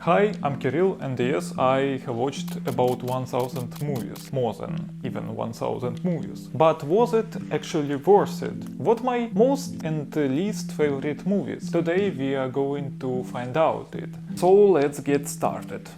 Hi, I'm Kirill, and yes, I have watched about 1000 movies, more than even 1000 movies. But was it actually worth it? What my most and least favorite movies? Today we are going to find out it. So let's get started.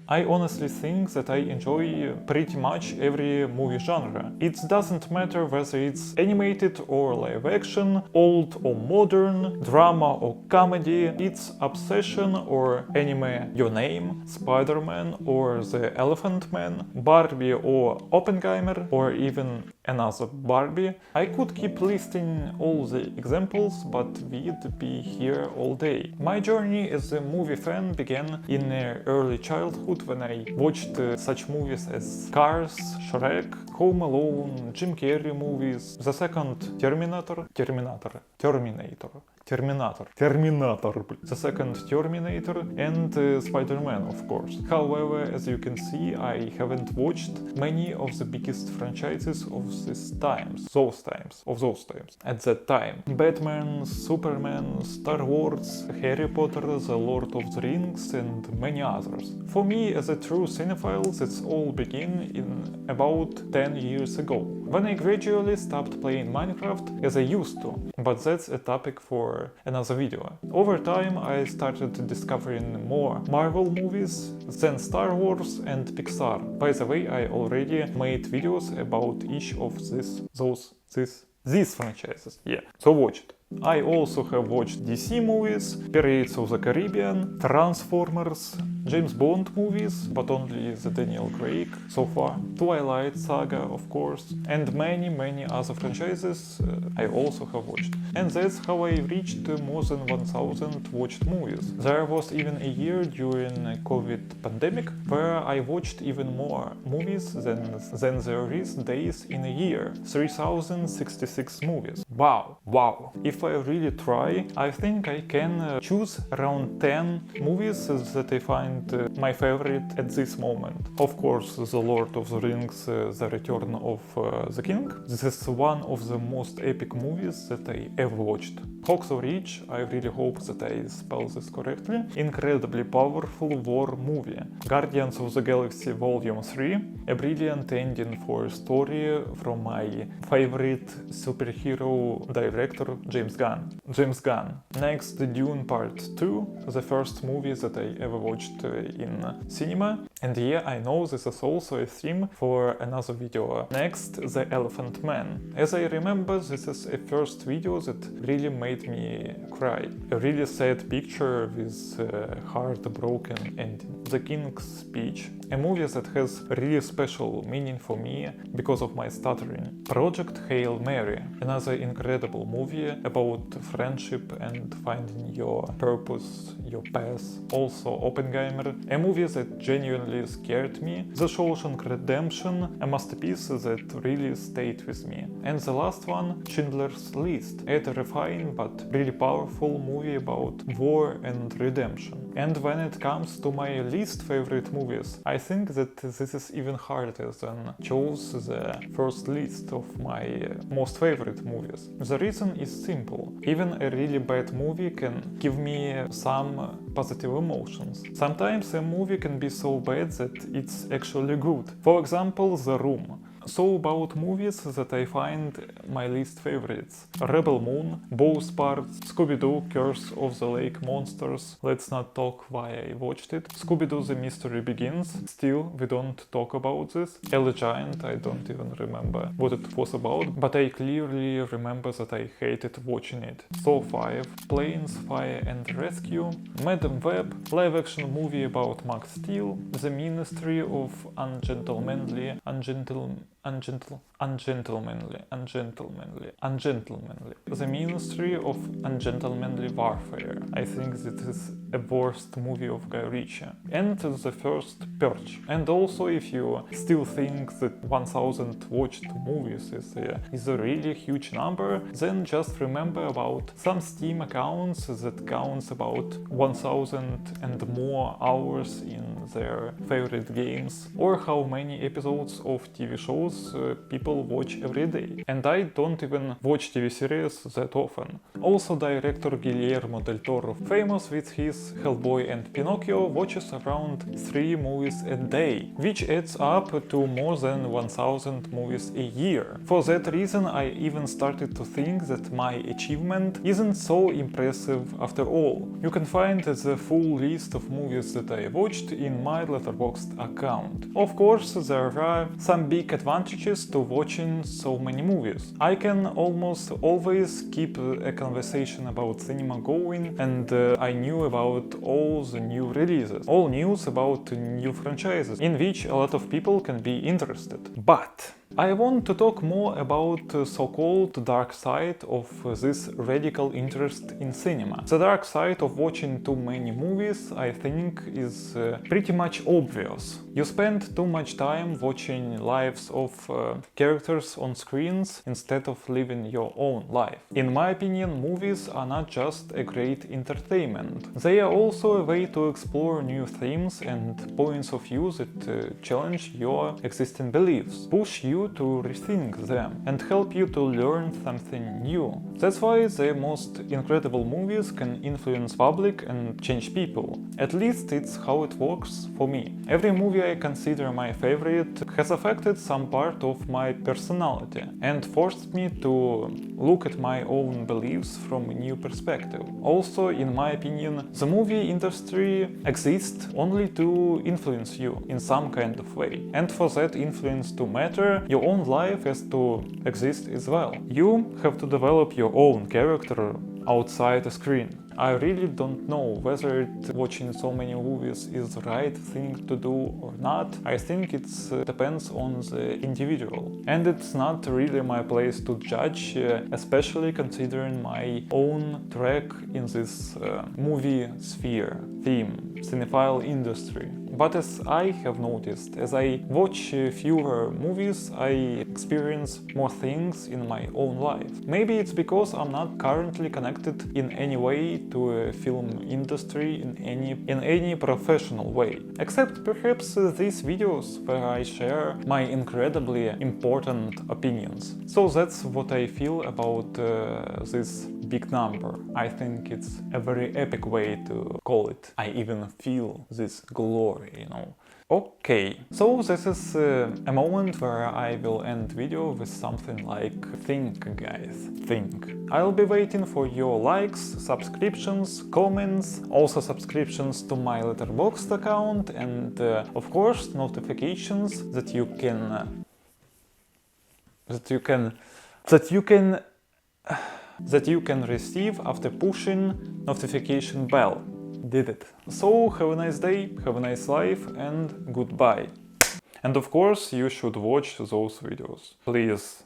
I honestly think that I enjoy pretty much every movie genre. It doesn't matter whether it's animated or live action, old or modern, drama or comedy, it's Obsession or anime Your Name, Spider-Man or The Elephant Man, Barbie or Oppenheimer, or even another Barbie. I could keep listing all the examples, but we'd be here all day. My journey as a movie fan began in early childhood when I watched such movies as Cars, Shrek, Home Alone, Jim Carrey movies, the second Terminator, the second Terminator, and Spider-Man, of course. However, as you can see, I haven't watched many of the biggest franchises of those times. At that time, Batman, Superman, Star Wars, Harry Potter, The Lord of the Rings, and many others. For me, as a true cinephile, this all began in about 10 years ago, when I gradually stopped playing Minecraft as I used to, but that's a topic for another video. Over time, I started discovering more Marvel movies, then Star Wars and Pixar. By the way, I already made videos about each of these franchises. Yeah, so watch it. I also have watched DC movies, Pirates of the Caribbean, Transformers, James Bond movies, but only the Daniel Craig so far, Twilight Saga, of course, and many other franchises I also have watched. And that's how I reached more than 1000 watched movies. There was even a year during COVID pandemic where I watched even more movies than there is days in a year. 3066 movies. Wow. If I really try, I think I can choose around 10 movies that I find my favorite at this moment. Of course, The Lord of the Rings, The Return of the King. This is one of the most epic movies that I ever watched. Hacksaw Ridge, I really hope that I spell this correctly. Incredibly powerful war movie. Guardians of the Galaxy Volume 3, a brilliant ending for a story from my favorite superhero director, James Gunn. Next, Dune Part 2, the first movie that I ever watched in cinema. And yeah, I know this is also a theme for another video. Next, The Elephant Man. As I remember, this is a first video that really made me cry. A really sad picture with a heartbroken ending. The King's Speech. A movie that has really special meaning for me because of my stuttering. Project Hail Mary. Another incredible movie about friendship and finding your purpose, your path. Also Oppenheimer. A movie that genuinely scared me. The Shawshank Redemption. A masterpiece that really stayed with me. And the last one, Schindler's List. A terrifying but really powerful movie about war and redemption. And when it comes to my least favorite movies, I think that this is even harder than choose the first list of my most favorite movies. The reason is simple. Even a really bad movie can give me some positive emotions. Sometimes a movie can be so bad that it's actually good. For example, The Room. So about movies that I find my least favorites. Rebel Moon, both parts, Scooby-Doo, Curse of the Lake Monsters, let's not talk why I watched it. Scooby-Doo The Mystery Begins, still we don't talk about this. Ellie Giant, I don't even remember what it was about, but I clearly remember that I hated watching it. Saw 5, Planes, Fire and Rescue, Madam Web, live-action movie about Max Steel, The Ministry of Ungentlemanly. The Ministry of Ungentlemanly Warfare. I think that is a worst movie of Guy Ritchie. And the first Purge. And also, if you still think that 1000 watched movies is a really huge number, then just remember about some Steam accounts that counts about 1000 and more hours in their favorite games, or how many episodes of TV shows people watch every day. And I don't even watch TV series that often. Also, director Guillermo del Toro, famous with his Hellboy and Pinocchio, watches around 3 movies a day, which adds up to more than 1000 movies a year. For that reason, I even started to think that my achievement isn't so impressive after all. You can find the full list of movies that I watched in my Letterboxd account. Of course, there are some big advantages to watching so many movies. I can almost always keep a conversation about cinema going, and I knew about all the new releases, all news about new franchises, in which a lot of people can be interested. But I want to talk more about the so-called dark side of this radical interest in cinema. The dark side of watching too many movies, I think, is pretty much obvious. You spend too much time watching lives of characters on screens instead of living your own life. In my opinion, movies are not just a great entertainment. They are also a way to explore new themes and points of view that challenge your existing beliefs, push you to rethink them, and help you to learn something new. That's why the most incredible movies can influence public and change people. At least it's how it works for me. Every movie I consider my favorite has affected some part of my personality and forced me to look at my own beliefs from a new perspective. Also, in my opinion, the movie industry exists only to influence you in some kind of way. And for that influence to matter, your own life has to exist as well. You have to develop your own character outside a screen. I really don't know whether watching so many movies is the right thing to do or not. I think it depends on the individual. And it's not really my place to judge, especially considering my own track in this movie sphere, theme, cinephile industry. But as I have noticed, as I watch fewer movies, I experience more things in my own life. Maybe it's because I'm not currently connected in any way to a film industry in any professional way. Except perhaps these videos where I share my incredibly important opinions. So that's what I feel about this big number. I think it's a very epic way to call it. I even feel this glory, you know. Okay, so this is a moment where I will end video with something like think, guys, think. I'll be waiting for your likes, subscriptions, comments, also subscriptions to my Letterboxd account, and of course notifications that you can receive after pushing notification bell. Did it. So have a nice day, have a nice life, and goodbye. And of course you should watch those videos. Please